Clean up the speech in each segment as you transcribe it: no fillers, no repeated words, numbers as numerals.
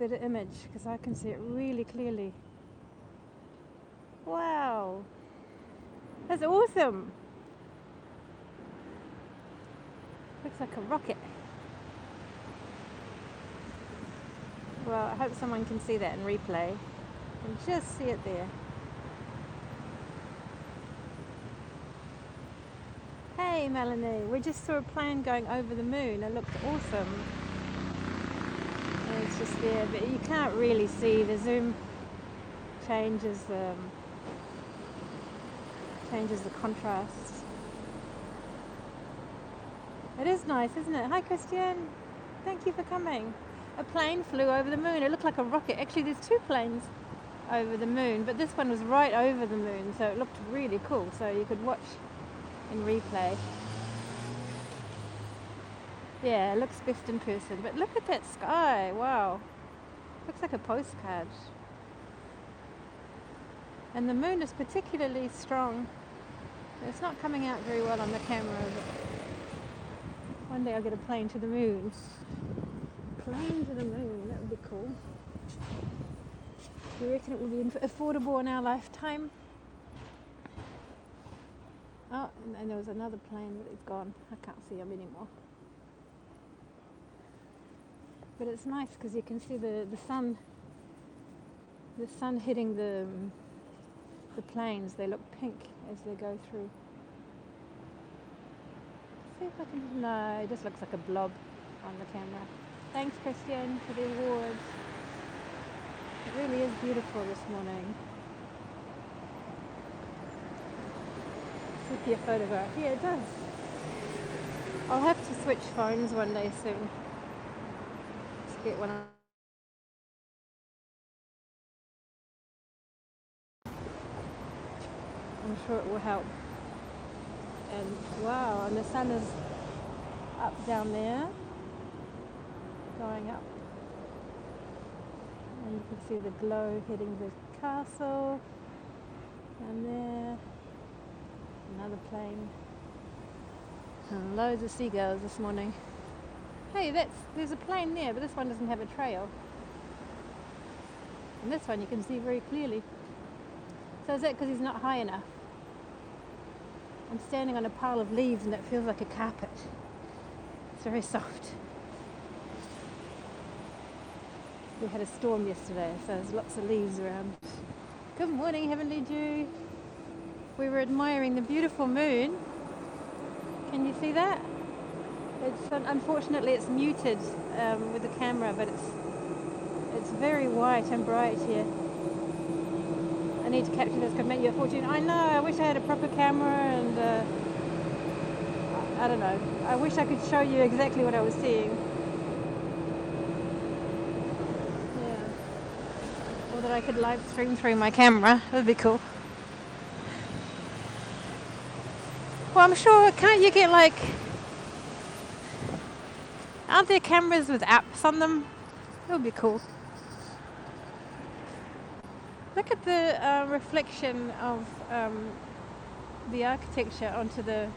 better image because I can see it really clearly. Wow, that's awesome. Looks like a rocket. Well, I hope someone can see that in replay and just see it there. Hey Melanie, we just saw a plane going over the moon. It looked awesome. And it's just there, but you can't really see. The zoom changes the contrast. It is nice, isn't it? Hi Christian, thank you for coming. A plane flew over the moon. It looked like a rocket. Actually, there's two planes over the moon, but this one was right over the moon, so it looked really cool. So you could watch in replay. Yeah, it looks best in person. But look at that sky. Wow. Looks like a postcard. And the moon is particularly strong. It's not coming out very well on the camera, but one day I'll get a plane to the moon. Plane to the moon, that would be cool. Do you reckon it will be affordable in our lifetime? Oh, and there was another plane, but it's gone. I can't see them anymore. But it's nice because you can see the sun hitting the planes. They look pink as they go through. See if I can. No, it just looks like a blob on the camera. Thanks, Christian, for the awards. It really is beautiful this morning. Sepia photograph. Yeah, it does. I'll have to switch phones one day soon. Let's get one. I'm sure it will help. And wow, and the sun is up down there, going up. And you can see the glow hitting the castle. And there, another plane. And loads of seagulls this morning. Hey, there's a plane there, but this one doesn't have a trail. And this one you can see very clearly. So is that because he's not high enough? I'm standing on a pile of leaves and it feels like a carpet. It's very soft. We had a storm yesterday, so there's lots of leaves around. Good morning, Heavenly Dew. We were admiring the beautiful moon. Can you see that? Unfortunately, it's muted with the camera, but it's very white and bright here. I need to capture this, could make you a fortune. I know, I wish I had a proper camera and I don't know. I wish I could show you exactly what I was seeing. Yeah. Or that I could live stream through my camera. That would be cool. Well, I'm sure, can't you get like... Aren't there cameras with apps on them? That would be cool. Look at the reflection of the architecture onto the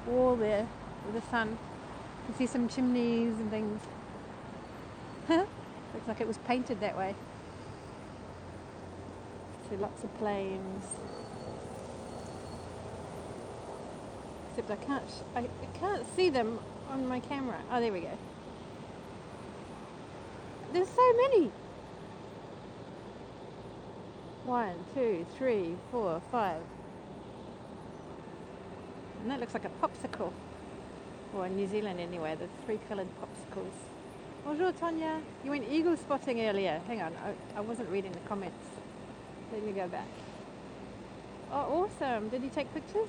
wall there with the sun. You can see some chimneys and things. Looks like it was painted that way. See lots of planes. Except I can't see them on my camera. Oh, there we go. There's so many. 1, 2, 3, 4, 5. And that looks like a popsicle. Or in New Zealand anyway, the 3-coloured popsicles. Bonjour, Tonya. You went eagle spotting earlier. Hang on, I wasn't reading the comments. Let me go back. Oh, awesome. Did you take pictures?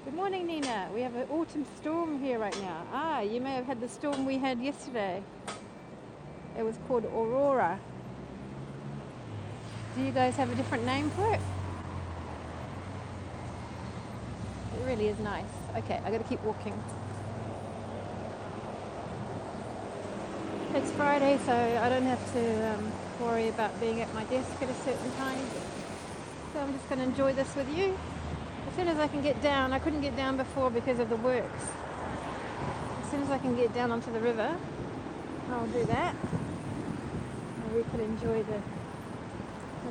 Good morning, Nina. We have an autumn storm here right now. Ah, you may have had the storm we had yesterday. It was called Aurora. Do you guys have a different name for it? It really is nice. Okay, I gotta keep walking. It's Friday, so I don't have to worry about being at my desk at a certain time. So I'm just gonna enjoy this with you. As soon as I can get down, I couldn't get down before because of the works. As soon as I can get down onto the river, I'll do that. And we could enjoy the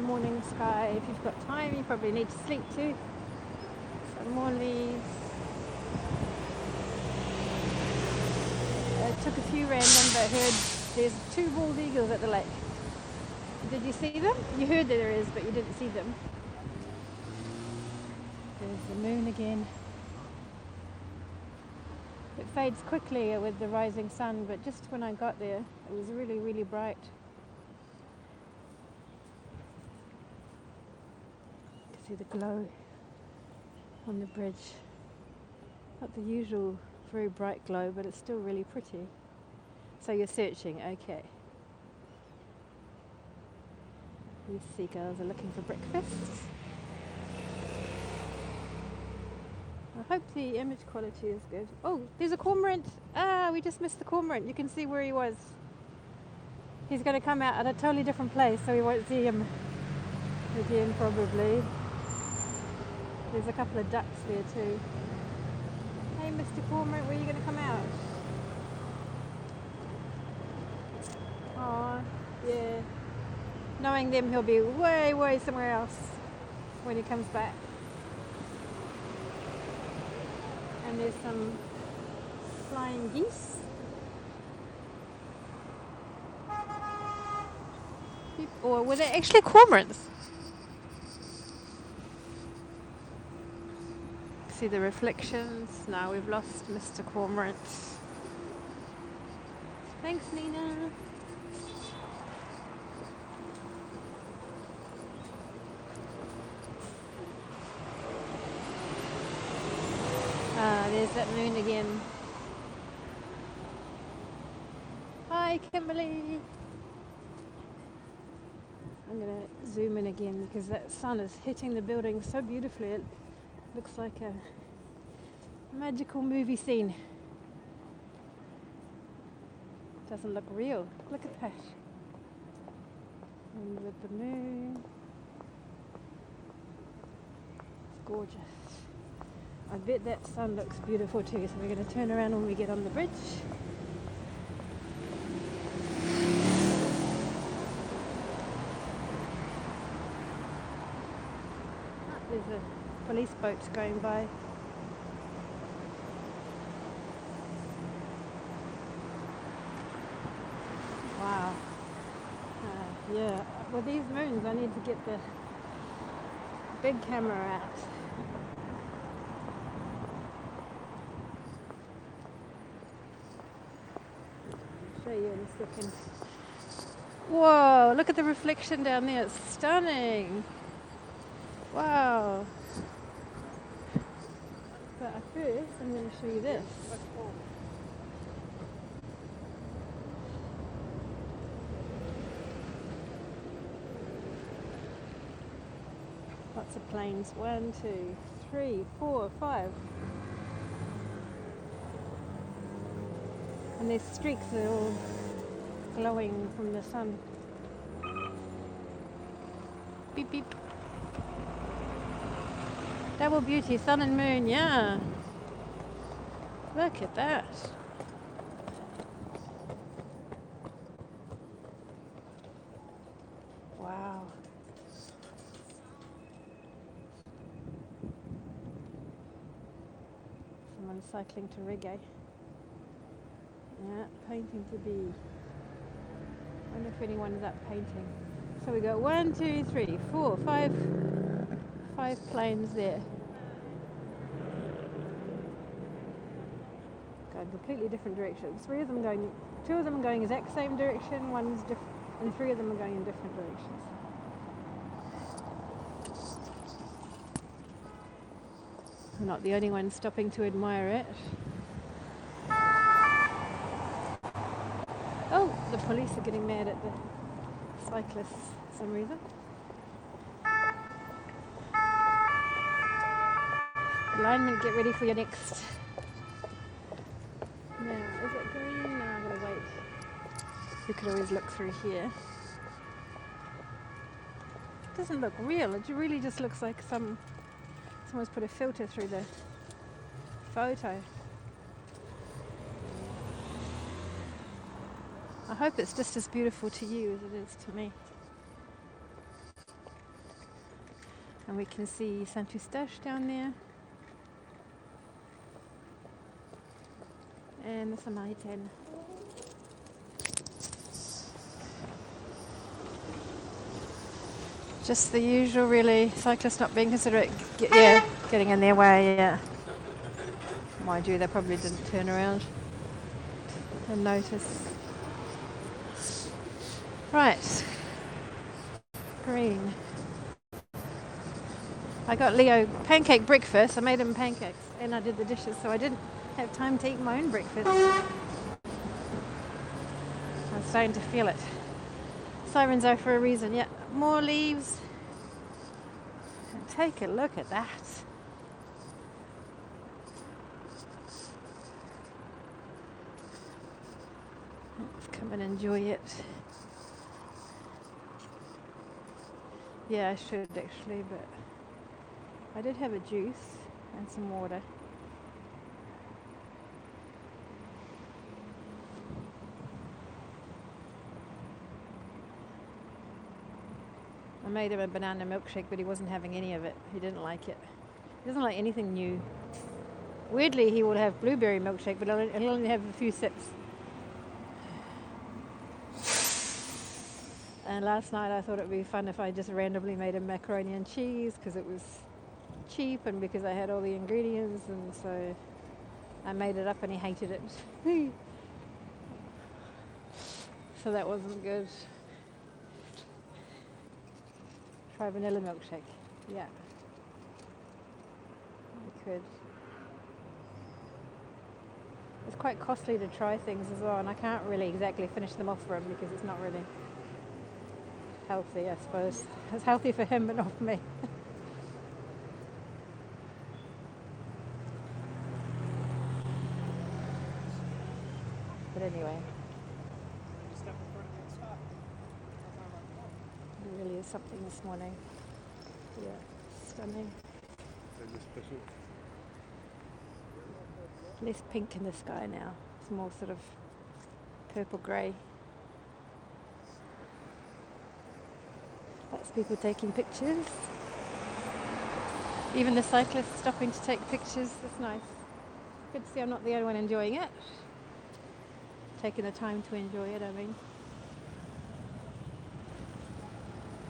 morning sky. If you've got time, you probably need to sleep too. Some more leaves. I took a few random, but heard there's 2 bald eagles at the lake. Did you see them? You heard that there is, but you didn't see them. There's the moon again. It fades quickly with the rising sun, but just when I got there, it was really, really bright. You can see the glow on the bridge. Not the usual very bright glow, but it's still really pretty. So you're searching, okay. These seagulls are looking for breakfast. I hope the image quality is good. Oh, there's a cormorant. Ah, we just missed the cormorant. You can see where he was. He's going to come out at a totally different place, so we won't see him again probably. There's a couple of ducks there too. Hey, Mr. Cormorant, where are you going to come out? Oh, yeah. Knowing them, he'll be way, way somewhere else when he comes back. And there's some flying geese. Or were they actually cormorants? See the reflections. Now we've lost Mr. Cormorant. Thanks, Nina. There's that moon again. Hi, Kimberly. I'm going to zoom in again because that sun is hitting the building so beautifully. It looks like a magical movie scene. Doesn't look real. Look at that. And with the moon. It's gorgeous. I bet that sun looks beautiful too, so we're going to turn around when we get on the bridge. There's a police boat going by. Wow. Yeah, with these moons I need to get the big camera out. Show you in a second. Whoa, look at the reflection down there. It's stunning. Wow. But first I'm going to show you this. Lots of planes. 1, 2, 3, 4, 5. And their streaks are all glowing from the sun. Beep beep. Double beauty, sun and moon, yeah. Look at that. Wow. Someone cycling to reggae. Yeah, painting to be. I wonder if anyone's up painting. So we got 1, 2, 3, 4, 5 planes there. Going completely different directions. 2 of them are going exact same direction, one's different, and 3 of them are going in different directions. I'm not the only one stopping to admire it. Oh, the police are getting mad at the cyclists for some reason. Alignment, get ready for your next. Now, is it green? No, I'm going to wait. You could always look through here. It doesn't look real. It really just looks like someone's put a filter through the photo. I hope it's just as beautiful to you as it is to me. And we can see Saint Eustache down there. And the Samaritaine. Just the usual, really. Cyclists not being considerate. Getting in their way, yeah. Mind you, they probably didn't turn around and notice. Right. Green. I got Leo pancake breakfast. I made him pancakes and I did the dishes, so I didn't have time to eat my own breakfast. I'm starting to feel it. Sirens are for a reason. Yeah, more leaves. And take a look at that. Let's come and enjoy it. Yeah, I should actually, but I did have a juice and some water. I made him a banana milkshake, but he wasn't having any of it. He didn't like it. He doesn't like anything new. Weirdly, he would have blueberry milkshake, but he'll only have a few sips. And last night I thought it would be fun if I just randomly made him macaroni and cheese because it was cheap and because I had all the ingredients, and so I made it up and he hated it. So that wasn't good. Try vanilla milkshake. Yeah. I could. It's quite costly to try things as well, and I can't really exactly finish them off for him because it's not really healthy, I suppose. It's healthy for him, but not for me. But anyway. It really is something this morning. Yeah, stunning. Less pink in the sky now. It's more sort of purple grey. Lots of people taking pictures. Even the cyclists stopping to take pictures. That's nice. Good to see I'm not the only one enjoying it. Taking the time to enjoy it, I mean.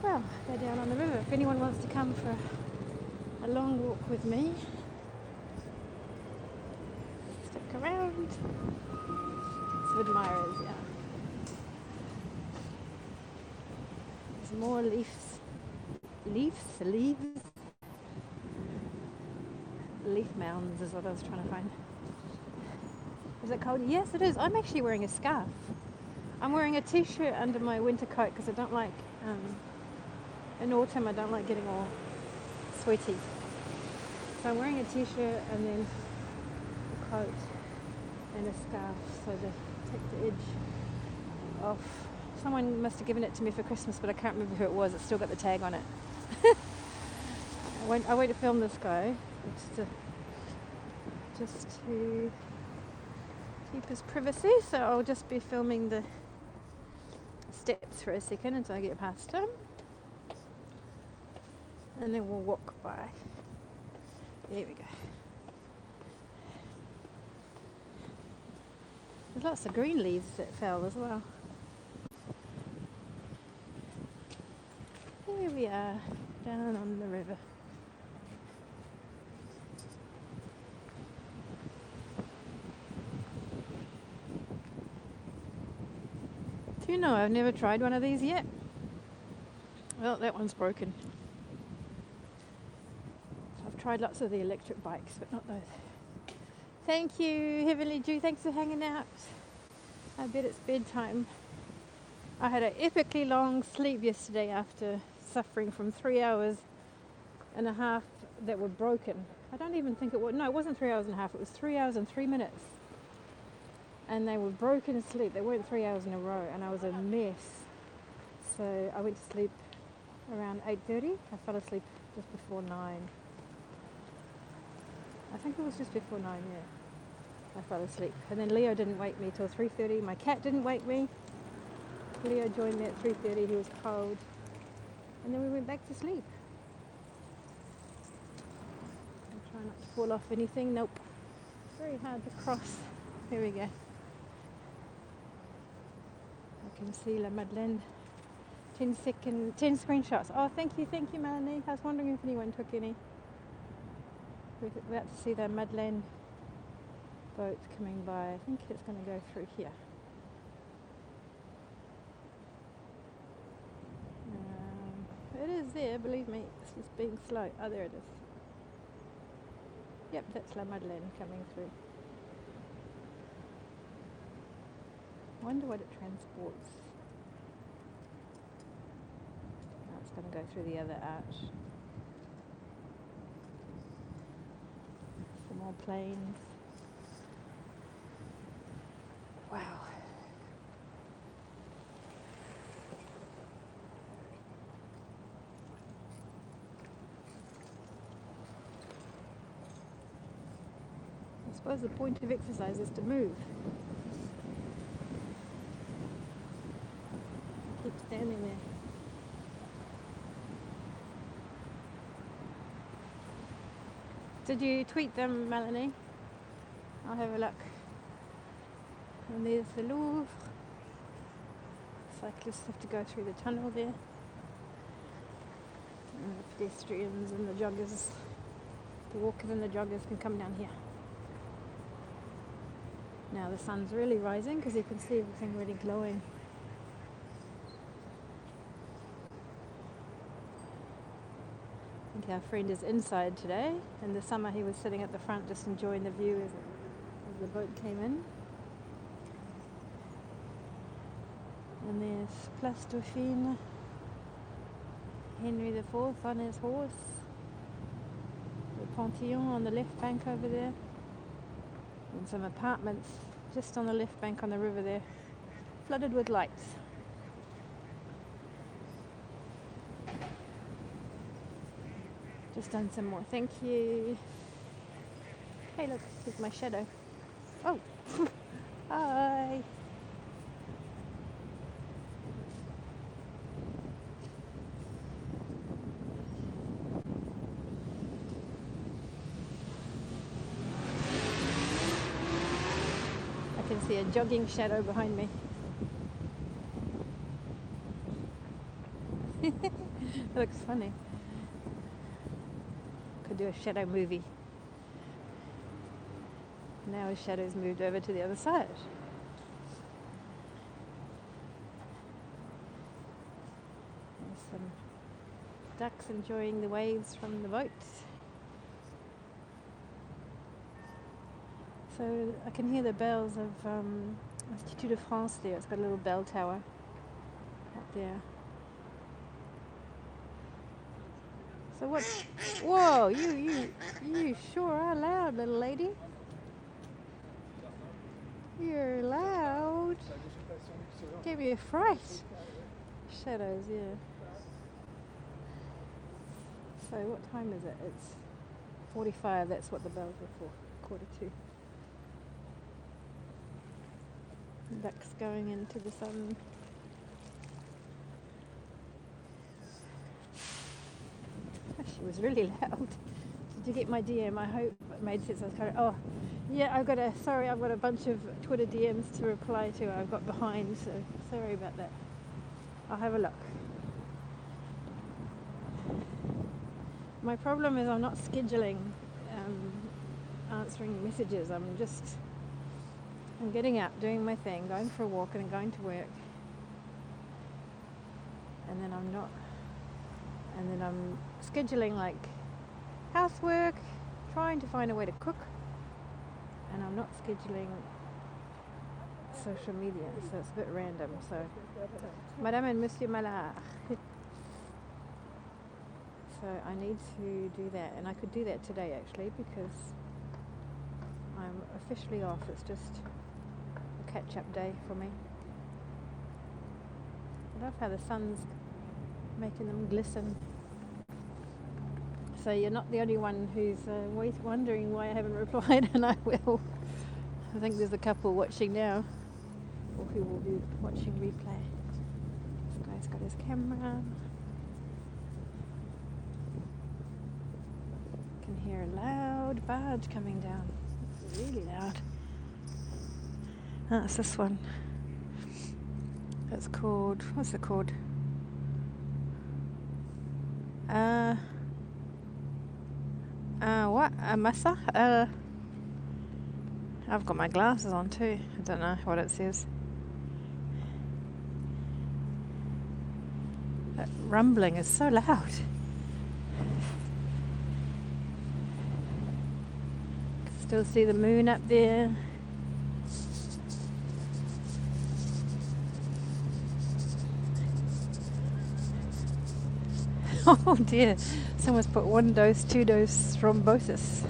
Well, they're down on the river. If anyone wants to come for a long walk with me, stick around. Some admirers, yeah. There's more leaves. Leaf mounds is what I was trying to find. Is it cold? Yes, it is. I'm actually wearing a scarf. I'm wearing a t-shirt under my winter coat because I don't like, in autumn I don't like getting all sweaty. So I'm wearing a t-shirt and then a coat and a scarf so to take the edge off. Someone must have given it to me for Christmas, but I can't remember who it was. It's still got the tag on it. I won't film this guy. Just to keep his privacy, so I'll just be filming the steps for a second until I get past him, and then we'll walk by. There we go. There's lots of green leaves that fell as well. Here we are, down on the river. Do you know, I've never tried one of these yet. Well, that one's broken. I've tried lots of the electric bikes, but not those. Thank you, Heavenly Dew. Thanks for hanging out. I bet it's bedtime. I had an epically long sleep yesterday after suffering from 3 hours and a half that were broken. I don't even think it was. No, it wasn't 3 hours and a half. It was 3 hours and 3 minutes. And they were broken sleep. They weren't 3 hours in a row, and I was a mess. So I went to sleep around 8:30. I fell asleep just before 9. I think it was just before 9, yeah. I fell asleep. And then Leo didn't wake me till 3:30. My cat didn't wake me. Leo joined me at 3:30. He was cold. And then we went back to sleep. I'll try not to fall off anything. Nope. Very hard to cross. Here we go. I can see La Madeleine. 10 screenshots. Oh, thank you, Melanie. I was wondering if anyone took any. We're about to see the Madeleine boat coming by. I think it's going to go through here. It is there, believe me. It's just being slow. Oh, there it is. Yep, that's La Madeleine coming through. I wonder what it transports. Oh, it's going to go through the other arch. Some more planes. Wow. I suppose the point of exercise is to move. Keep standing there. Did you tweet them, Melanie? I'll have a look. And there's the Louvre. Cyclists have to go through the tunnel there. And the pedestrians and the joggers, the walkers and the joggers can come down here. Now the sun's really rising because you can see everything really glowing. I think our friend is inside today. In the summer he was sitting at the front just enjoying the view as the boat came in. And there's Place Dauphine, Henry IV on his horse, the Panthéon on the left bank over there, and some apartments just on the left bank on the river there, flooded with lights. Just done some more, thank you. Hey look, here's my shadow. Oh, hi. I can see a jogging shadow behind me. It looks funny. Could do a shadow movie. Now his shadow's moved over to the other side. There's some ducks enjoying the waves from the boat. So I can hear the bells of Institut de France there. It's got a little bell tower up there. So what? Whoa, you sure are loud, little lady. You're loud. Gave me a fright. Shadows, yeah. So what time is it? It's 45. That's what the bells were for. 1:45. Ducks going into the sun. She was really loud. Did you get my DM? I hope it made sense. I was kind of, oh, yeah, I've got a bunch of Twitter DMs to reply to. I've got behind, so sorry about that. I'll have a look. My problem is I'm not scheduling answering messages. I'm getting up, doing my thing, going for a walk and going to work. And then I'm scheduling like housework, trying to find a way to cook, and I'm not scheduling social media, so it's a bit random. So, Madame and Monsieur Malard. So I need to do that, and I could do that today actually because I'm officially off. It's just a catch-up day for me. I love how the sun's making them glisten. So you're not the only one who's wondering why I haven't replied, and I will. I think there's a couple watching now, or who will be watching replay. Got his camera. Can hear a loud barge coming down. It's really loud. That's this one. It's called, what's it called? What? Massa? I've got my glasses on too. I don't know what it says. That rumbling is so loud. Still see the moon up there. Oh dear, someone's put 1 dose, 2 dose thrombosis.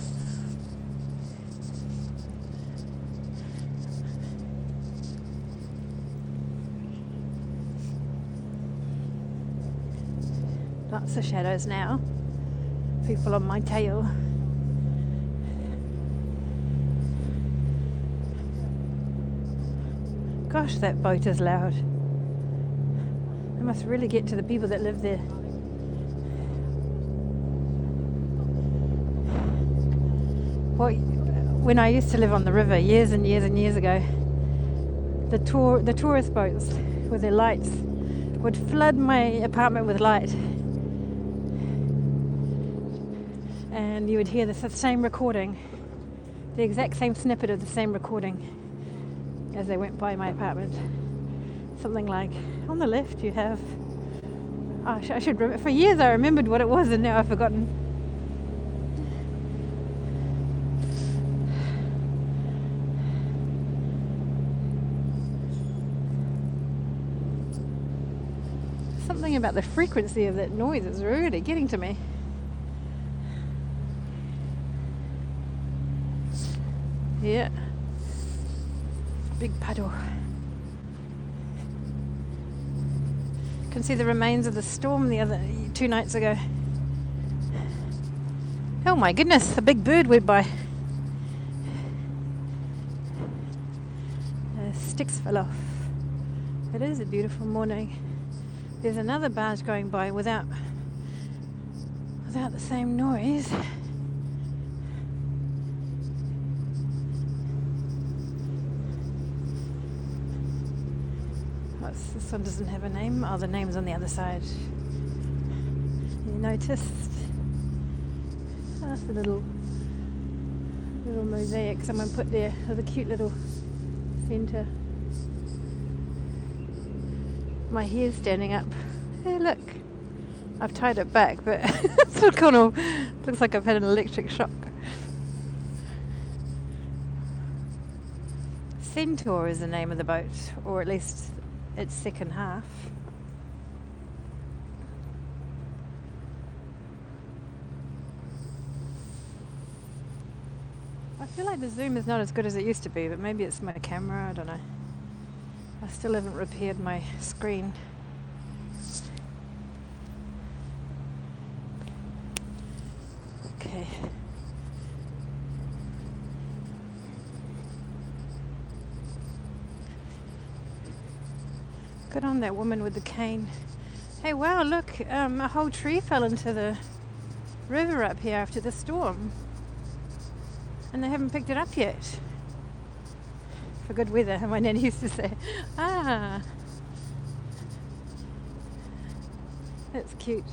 Lots of shadows now. People on my tail. Gosh, that boat is loud. I must really get to the people that live there. When I used to live on the river years and years and years ago, the tourist boats with their lights would flood my apartment with light, and you would hear the same recording, the exact same snippet of the same recording as they went by my apartment. Something like, on the left you have, I should remember, for years I remembered what it was and now I've forgotten. Something about the frequency of that noise is really getting to me. Yeah. Big puddle. Can see the remains of the storm the other 2 nights ago. Oh my goodness, a big bird went by. The sticks fell off. It is a beautiful morning. There's another barge going by without the same noise. This one doesn't have a name. Oh, the name's on the other side. You noticed? That's a little mosaic someone put there with a cute little centre. My hair's standing up. Hey, look. I've tied it back, but it kind of looks like I've had an electric shock. Centaur is the name of the boat, or at least its second half. I feel like the zoom is not as good as it used to be, but maybe it's my camera, I don't know. I still haven't repaired my screen. Okay. Good on that woman with the cane. Hey, wow, look, a whole tree fell into the river up here after the storm. And they haven't picked it up yet. For good weather, my nanny used to say. That's cute.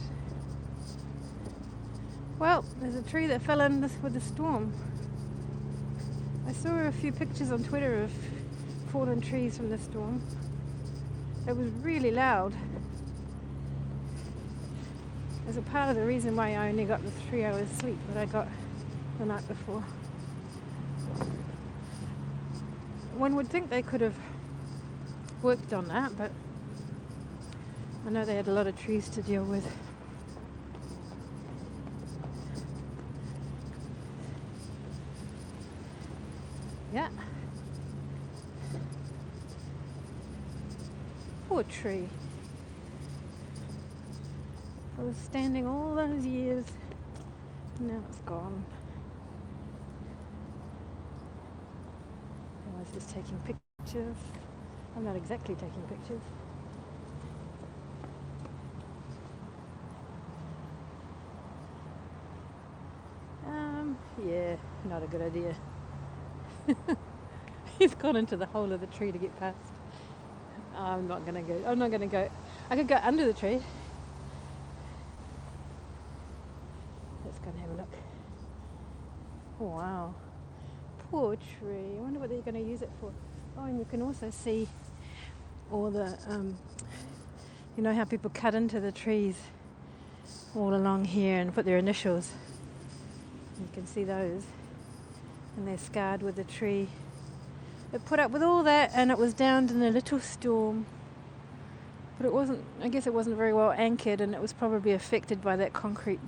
Well, there's a tree that fell in with the storm. I saw a few pictures on Twitter of fallen trees from the storm. It was really loud. There's a part of the reason why I only got the 3 hours sleep that I got the night before. One would think they could have worked on that, but I know they had a lot of trees to deal with. Yeah. Poor tree. I was standing all those years, and now it's gone. I was just taking pictures. I'm not exactly taking pictures. Yeah, not a good idea. He's gone into the hole of the tree to get past. I'm not gonna go. I'm not gonna go. I could go under the tree. Let's go and have a look. Oh, wow. Poor tree. I wonder what they're going to use it for. Oh, and you can also see all the, you know how people cut into the trees all along here and put their initials. You can see those. And they're scarred with the tree. It put up with all that and it was downed in a little storm. But it wasn't, I guess it wasn't very well anchored and it was probably affected by that concrete.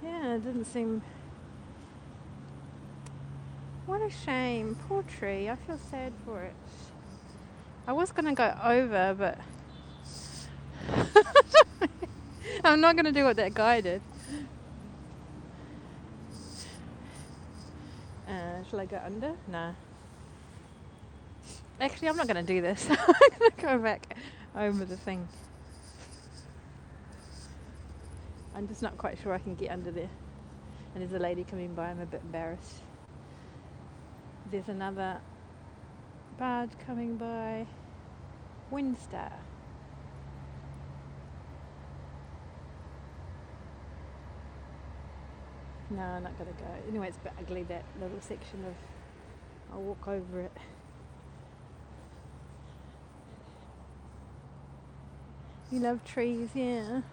Yeah, it didn't seem... What a shame. Poor tree. I feel sad for it. I was going to go over, but... I'm not going to do what that guy did. Shall I go under? No. Actually, I'm not going to do this. I'm going to go back over the thing. I'm just not quite sure I can get under there. And there's a lady coming by. I'm a bit embarrassed. There's another barge coming by. Windstar. No, I'm not going to go. Anyway, it's a bit ugly, that little section of... I'll walk over it. You love trees, yeah.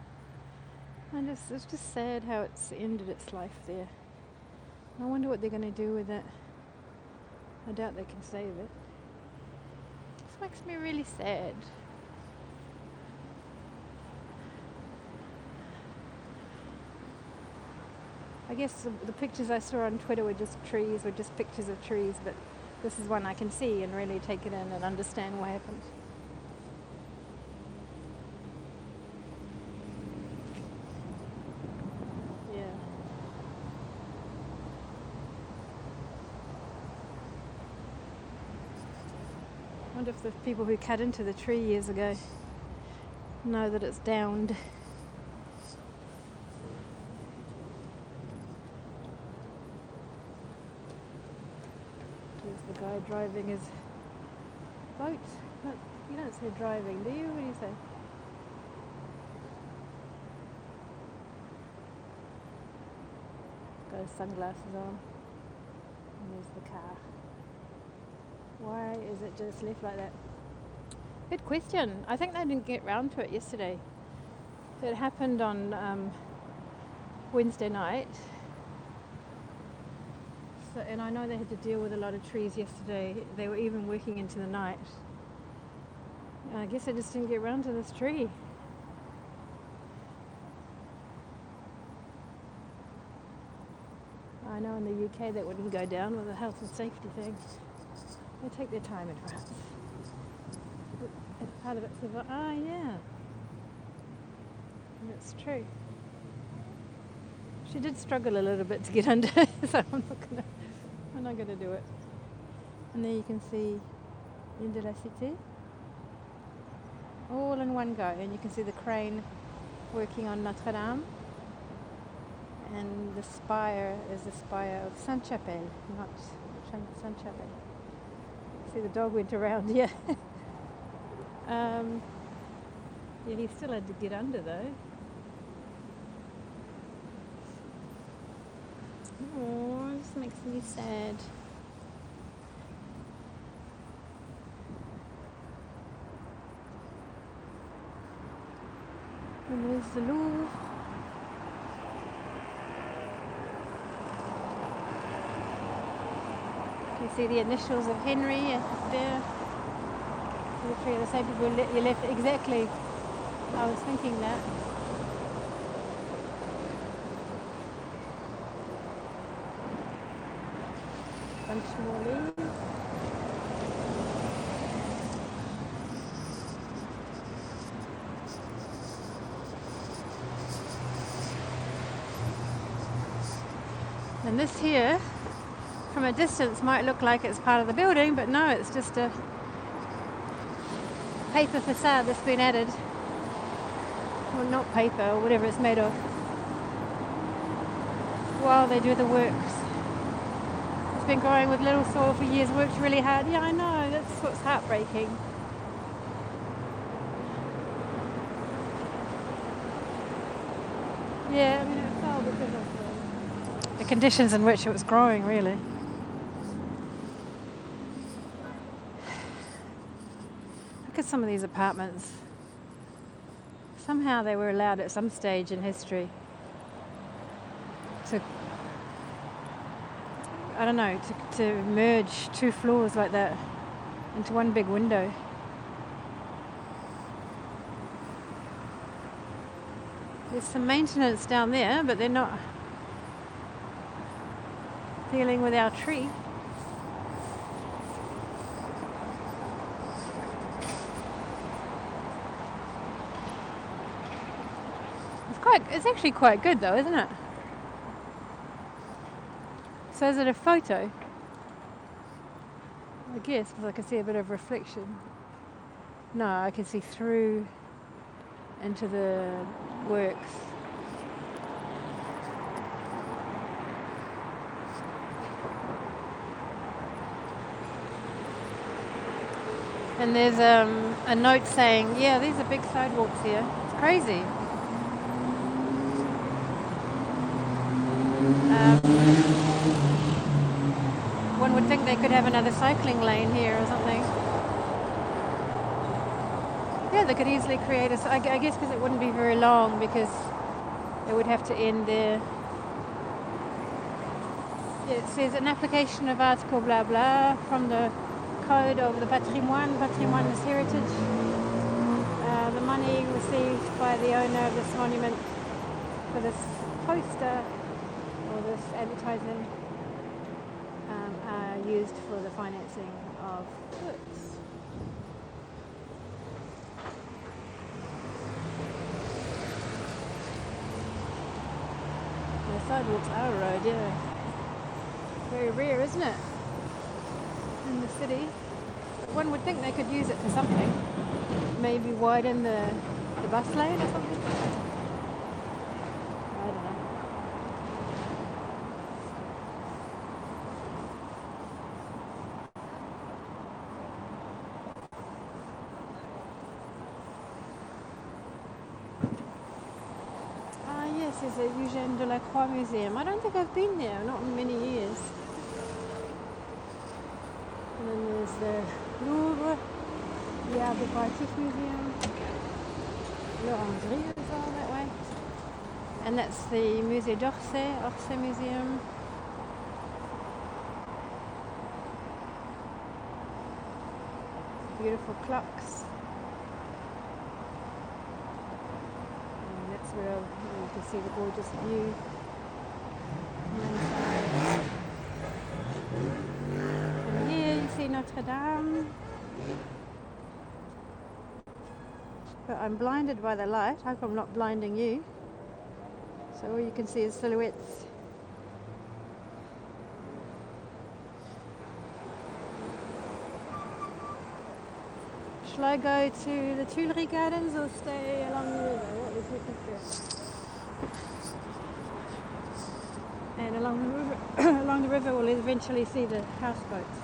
It's just sad how it's ended its life there. I wonder what they're going to do with it. I doubt they can save it. This makes me really sad. I guess the pictures I saw on Twitter were just trees, were just pictures of trees, but this is one I can see and really take it in and understand what happened. Yeah. I wonder if the people who cut into the tree years ago know that it's downed. There's the guy driving his boat. No, you don't say driving, do you? What do you say? Got his sunglasses on. And there's the car. Why is it just left like that? Good question. I think they didn't get round to it yesterday. It happened on Wednesday night. So, and I know they had to deal with a lot of trees yesterday. They were even working into the night. I guess they just didn't get round to this tree. I know in the UK that wouldn't go down with a health and safety thing. They take their time in France. It's part of it. Yeah. That's true. She did struggle a little bit to get under, so I'm not gonna do it. And there you can see Île de la Cité, all in one go, and you can see the crane working on Notre Dame, and the spire is the spire of Sainte-Chapelle, not Sainte-Chapelle. See, the dog went around, yeah. Yeah, he still had to get under though. Oh, this makes me sad. And there's the Louvre. You see the initials of Henry there. The three of the same people you left exactly. I was thinking that. Bunch more leaves. And this here, from a distance, might look like it's part of the building, but no, it's just a paper facade that's been added. Well, not paper, or whatever it's made of. while they do the works. It's been growing with little soil for years, worked really hard. Yeah, I know, that's what's heartbreaking. Yeah, I mean it fell because of the conditions in which it was growing, really. Look at some of these apartments. Somehow they were allowed at some stage in history to, I don't know, to merge two floors like that into one big window. There's some maintenance down there, but they're not dealing with our tree. It's actually quite good though, isn't it? So is it a photo? I guess, because I can see a bit of reflection. No, I can see through into the works. And there's a note saying, yeah, these are big sidewalks here. It's crazy. One would think they could have another cycling lane here or something. Yeah, they could easily create I guess because it wouldn't be very long, because they would have to end there. Yeah, it says an application of article blah blah from the Code of the Patrimoine. Patrimoine is heritage. The money received by the owner of this monument for this poster or this advertising are used for the financing of works. The sidewalks are a road, yeah. Very rare, isn't it? In the city. But one would think they could use it for something. Maybe widen the bus lane or something. I don't know. Yes, there's a Eugène Delacroix museum. I don't think I've been there, not in many years. And then there's the Louvre, the Art Decoratif Museum, l'Orangerie as well that way. And that's the Musée d'Orsay, Orsay Museum. Beautiful clocks. And that's where you can see the gorgeous view from inside. And here you see Notre Dame. But I'm blinded by the light. I hope I'm not blinding you. So all you can see is silhouettes. Shall I go to the Tuileries Gardens or stay along the river? What would you prefer? And along the river, along the river we'll eventually see the houseboats.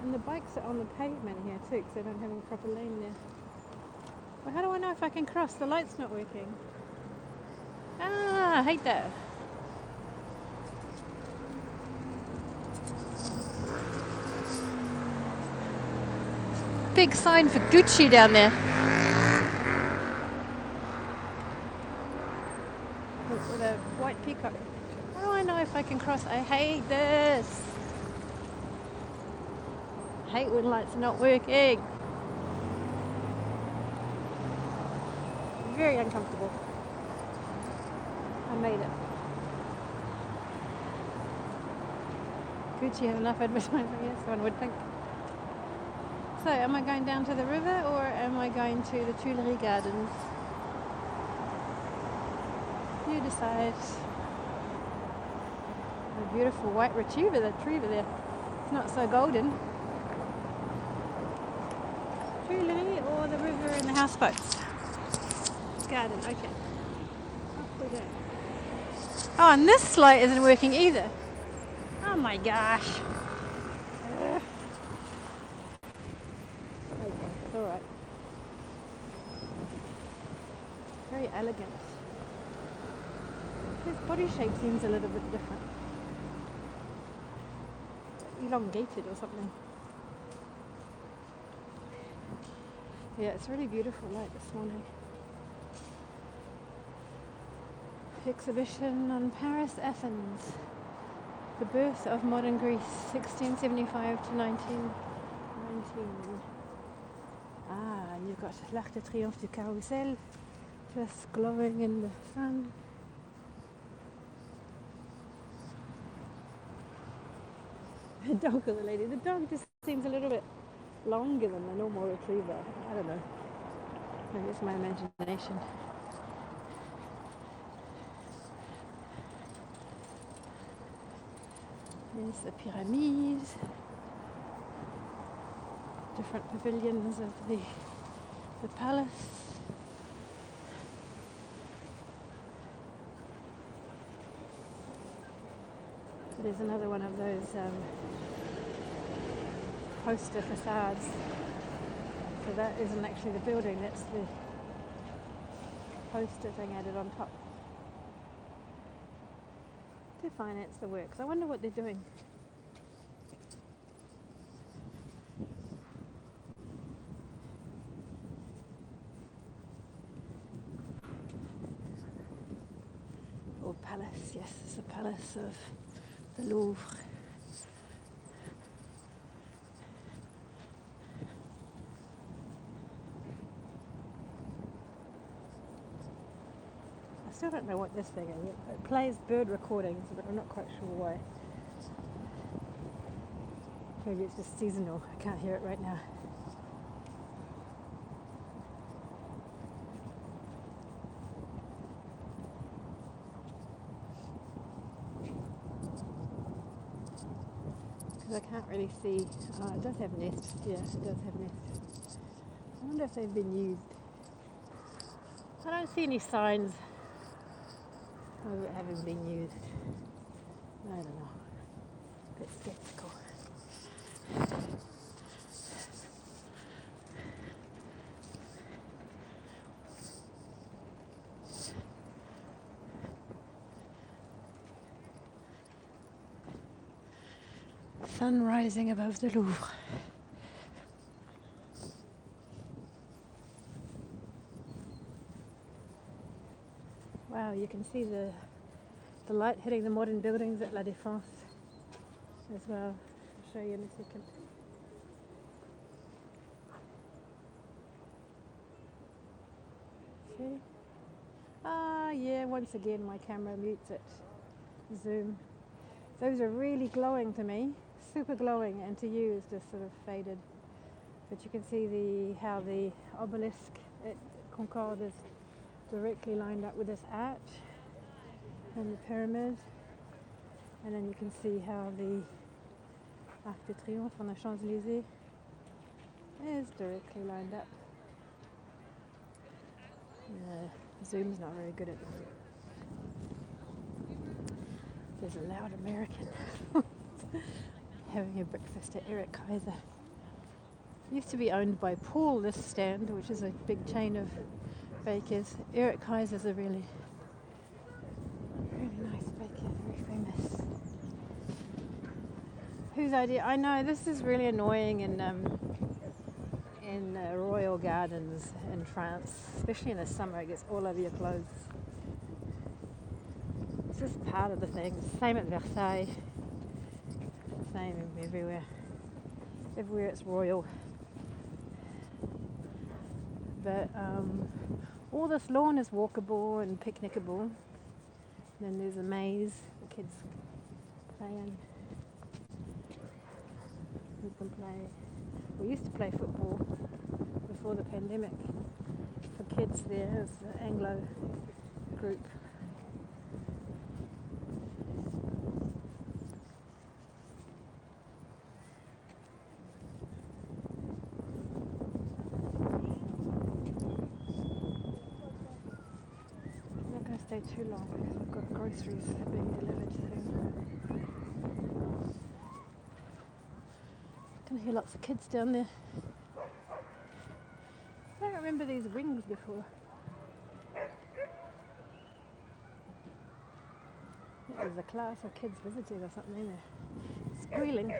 And the bikes are on the pavement here too, because they don't have a proper lane there. Well, how do I know if I can cross? The light's not working. Ah, I hate that. Big sign for Gucci down there. With a white peacock. How do I know if I can cross? I hate this. I hate when lights are not working. Very uncomfortable. I made it. Gucci have enough advertising, yes, one would think. So, am I going down to the river or am I going to the Tuileries Gardens? You decide. A beautiful white retriever there. It's not so golden. Tuileries or the river and the houseboats? Garden, okay. Off we go. Oh, and this light isn't working either. Oh my gosh. Okay, it's alright. Very elegant. His body shape seems a little bit different. Elongated or something. Yeah, it's really beautiful light this morning. Exhibition on Paris, Athens. The birth of modern Greece, 1675 to 1919. Ah, and you've got l'Arc de Triomphe du Carrousel, just glowing in the sun. The dog of the lady. The dog just seems a little bit longer than the normal retriever. I don't know. Maybe it's my imagination. There's the pyramids. Different pavilions of the palace. There's another one of those poster facades. So that isn't actually the building, that's the poster thing added on top to finance the works. I wonder what they're doing. Or palace, yes, it's the palace of the Louvre. I still don't know what this thing is. It plays bird recordings, but I'm not quite sure why. Maybe it's just seasonal. I can't hear it right now. Because I can't really see. Oh, it does have nests. Yeah, it does have nests. I wonder if they've been used. I don't see any signs of it having been used. I don't know. A bit skeptical. Sun rising above the Louvre. Wow, you can see the light hitting the modern buildings at La Défense as well. I'll show you in a second. See? Ah, yeah, once again my camera mutes it. Zoom. Those are really glowing to me, super glowing, and to you is just sort of faded. But you can see how the obelisk at Concorde is directly lined up with this arch and the pyramid. And then you can see how the Arc de Triomphe on the Champs-Élysées is directly lined up. The zoom's not very good at this. There's a loud American having a breakfast at Eric Kaiser. Used to be owned by Paul, this stand, which is a big chain of bakers. Eric Kaiser's a really nice baker, very famous. Whose idea? I know this is really annoying in royal gardens in France, especially in the summer. It gets all over your clothes. It's just part of the thing. Same at Versailles. Same everywhere. Everywhere it's royal. But all this lawn is walkable and picnicable. Then there's a maze the kids play in. You can play. We used to play football before the pandemic for kids there as the Anglo group. stay too long because I've got groceries being delivered soon. I can hear lots of kids down there. I don't remember these rings before. There's a class of kids visiting or something in there. Squealing.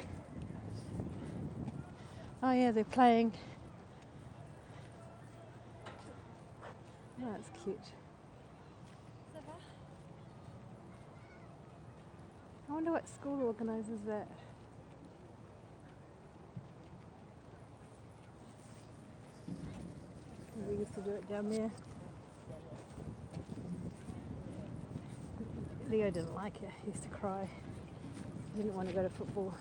Oh yeah, they're playing. Oh, that's cute. I wonder what school organises that. We used to do it down there. Leo didn't like it. He used to cry. He didn't want to go to football.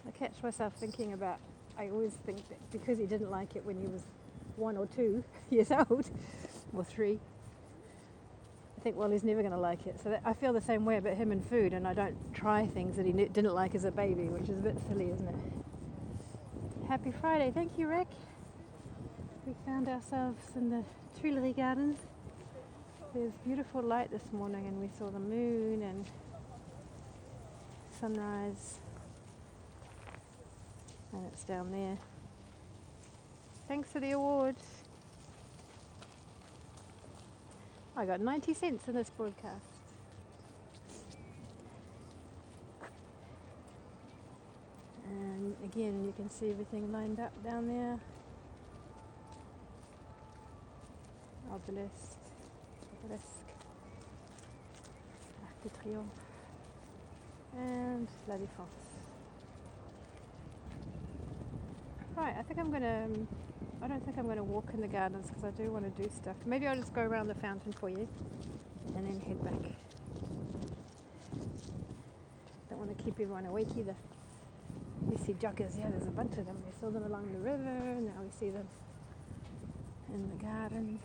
I catch myself thinking about, I always think that because he didn't like it when he was 1 or 2 years old, or 3, I think, well, he's never going to like it. So that, I feel the same way about him and food, and I don't try things that he didn't like as a baby, which is a bit silly, isn't it? Happy Friday. Thank you, Rick. We found ourselves in the Tuileries Gardens. There's beautiful light this morning, and we saw the moon and sunrise. And it's down there. Thanks for the award. I got 90 cents in this broadcast. And again, you can see everything lined up down there. Obelisk, Arc de Triomphe, and La Défense. Right, I don't think I'm gonna walk in the gardens because I do want to do stuff. Maybe I'll just go around the fountain for you and then head back. Don't want to keep everyone awake either. You see joggers, yeah, there's a bunch of them. We saw them along the river, and now we see them in the garden.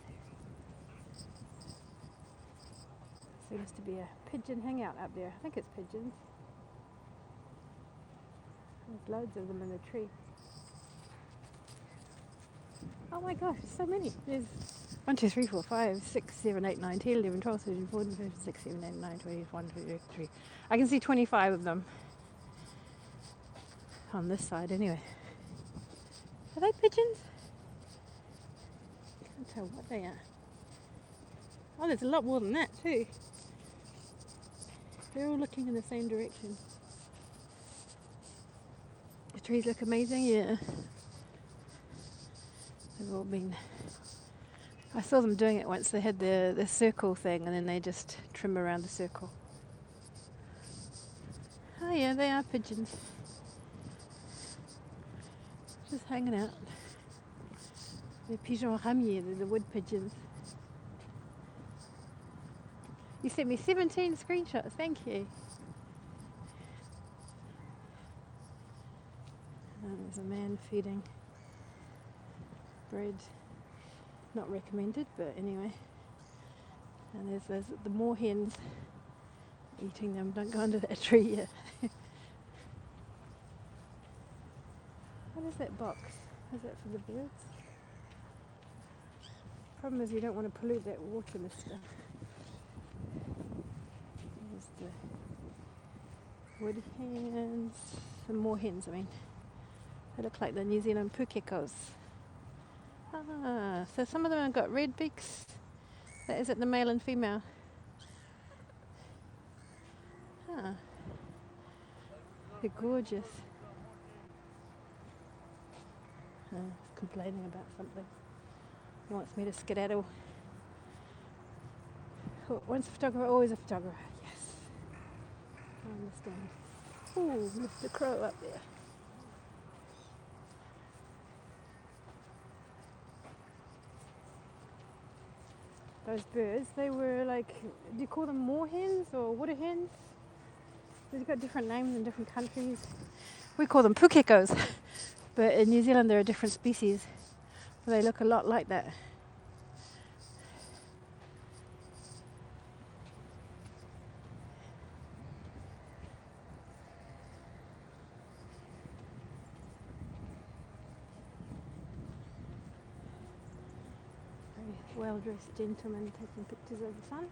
Seems to be a pigeon hangout up there. I think it's pigeons. There's loads of them in the tree. Oh my gosh, so many. There's 1, 2, 3, 4, 5, 6, 7, 8, 9, 10, 11, 12, 13, 14, 15, 16, 17, 18, 19, 20, 21, 22, 23. I can see 25 of them on this side anyway. Are they pigeons? I can't tell what they are. Oh, there's a lot more than that too. They're all looking in the same direction. The trees look amazing, yeah. They've all been... I saw them doing it once. They had the circle thing and then they just trim around the circle. Oh yeah, they are pigeons. Just hanging out. They're pigeons ramiers, they're the wood pigeons. You sent me 17 screenshots, thank you. And there's a man feeding bread. Not recommended, but anyway. And there's the moorhens eating them. Don't go under that tree yet. What is that box? Is that for the birds? Problem is you don't want to pollute that water, mister. There's the wood hens. Some more hens, I mean. They look like the New Zealand pukekos. Ah, so some of them have got red beaks. Is it the male and female? Ah, they're gorgeous. Complaining about something. He wants me to skedaddle. Once a photographer, always a photographer. Yes, I understand. Ooh, Mr. Crow up there. Those birds, they were like, do you call them moorhens or water hens? They've got different names in different countries. We call them pukekos, but in New Zealand there are different species. They look a lot like that. Well-dressed gentlemen taking pictures of the sun.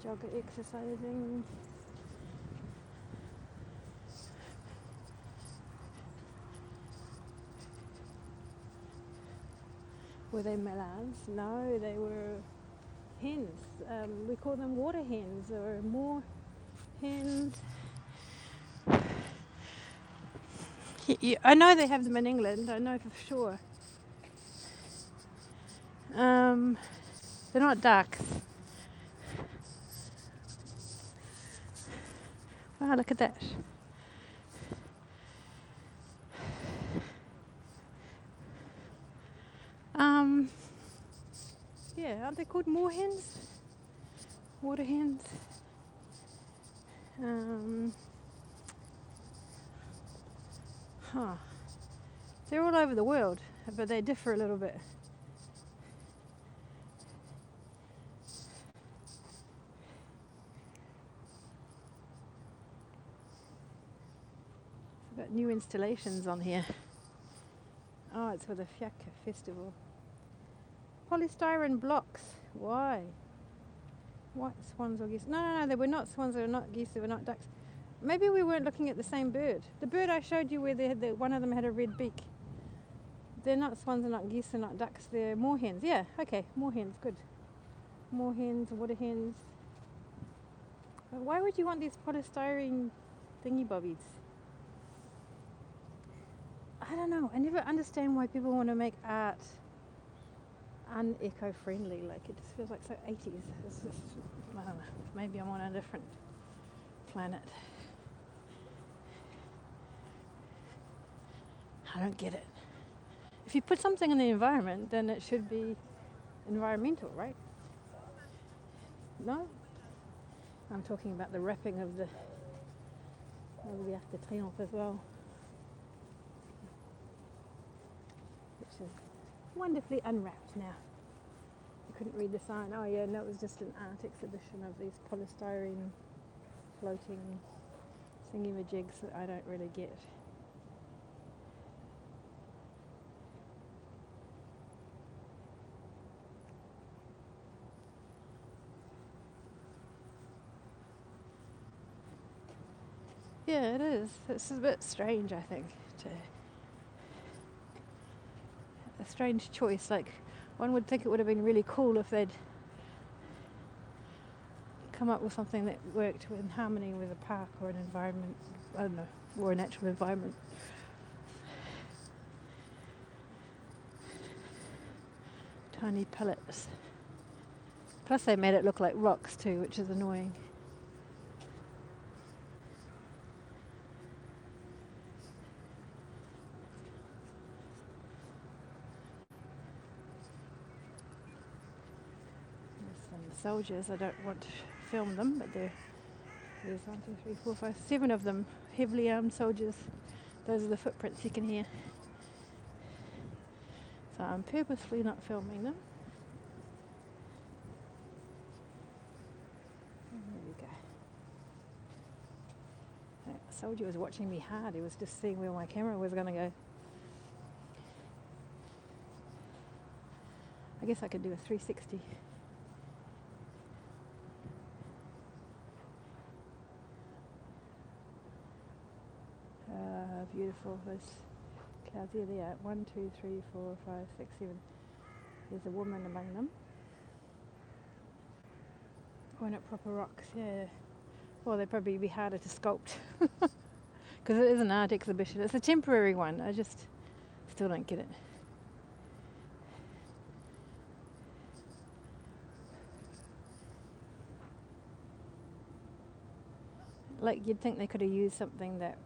Jogger exercising. Were they mallards? No, they were hens. We call them water hens or moor hens. I know they have them in England, I know for sure. They're not ducks. Wow, look at that. Yeah, aren't they called moor hens? Water hens. They're all over the world, but they differ a little bit. We've got new installations on here. Oh, it's for the Fiacre Festival. Polystyrene blocks. Why? What, swans or geese? No, they were not swans, they were not geese, they were not ducks. Maybe we weren't looking at the same bird. The bird I showed you where they had one of them had a red beak. They're not swans, they're not geese, they're not ducks, they're moorhens. Yeah, okay, moorhens, good. Moorhens, water hens. But why would you want these polystyrene thingy bobbies? I don't know. I never understand why people want to make art un-eco-friendly. Like, it just feels like so 80s. It's just, I don't know. Maybe I'm on a different planet. I don't get it. If you put something in the environment, then it should be environmental, right? No? I'm talking about the wrapping of the Arc de Triomphe as well, which is wonderfully unwrapped now. You couldn't read the sign. Oh yeah, no, it was just an art exhibition of these polystyrene floating thingy-majigs that I don't really get. Yeah, it is. It's a bit strange, I think. A strange choice. Like, one would think it would have been really cool if they'd come up with something that worked in harmony with a park or an environment. I don't know, or a natural environment. Tiny pellets. Plus, they made it look like rocks too, which is annoying. Soldiers. I don't want to film them, but there's 1, 2, 3, 4, 5, 7 of them, heavily armed soldiers. Those are the footprints you can hear. So I'm purposefully not filming them. There we go. That soldier was watching me hard. He was just seeing where my camera was going to go. I guess I could do a 360. Beautiful. Those clouds here, they are 1, 2, 3, 4, 5, 6, 7. There's a woman among them. Oh, not proper rocks, yeah. Well, they'd probably be harder to sculpt because it is an art exhibition. It's a temporary one. I just still don't get it. Like, you'd think they could have used something that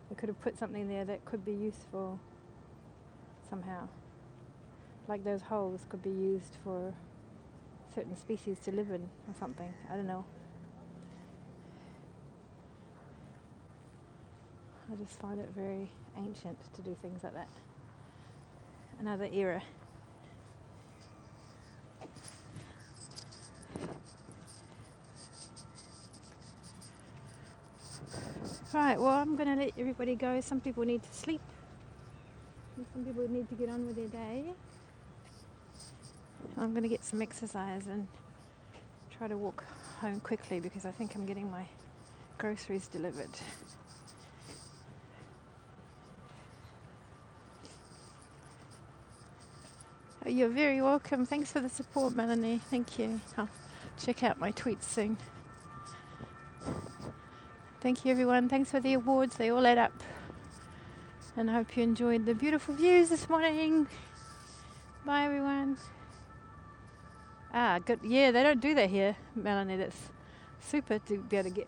they could have put something there that could be useful somehow. Like those holes could be used for certain species to live in or something. I don't know. I just find it very ancient to do things like that. Another era. Right, well, I'm going to let everybody go. Some people need to sleep. Some people need to get on with their day. I'm going to get some exercise and try to walk home quickly because I think I'm getting my groceries delivered. Oh, you're very welcome. Thanks for the support, Melanie. Thank you. I'll check out my tweets soon. Thank you, everyone. Thanks for the awards. They all add up. And I hope you enjoyed the beautiful views this morning. Bye, everyone. Ah, good. Yeah, they don't do that here, Melanie. That's super to be able to get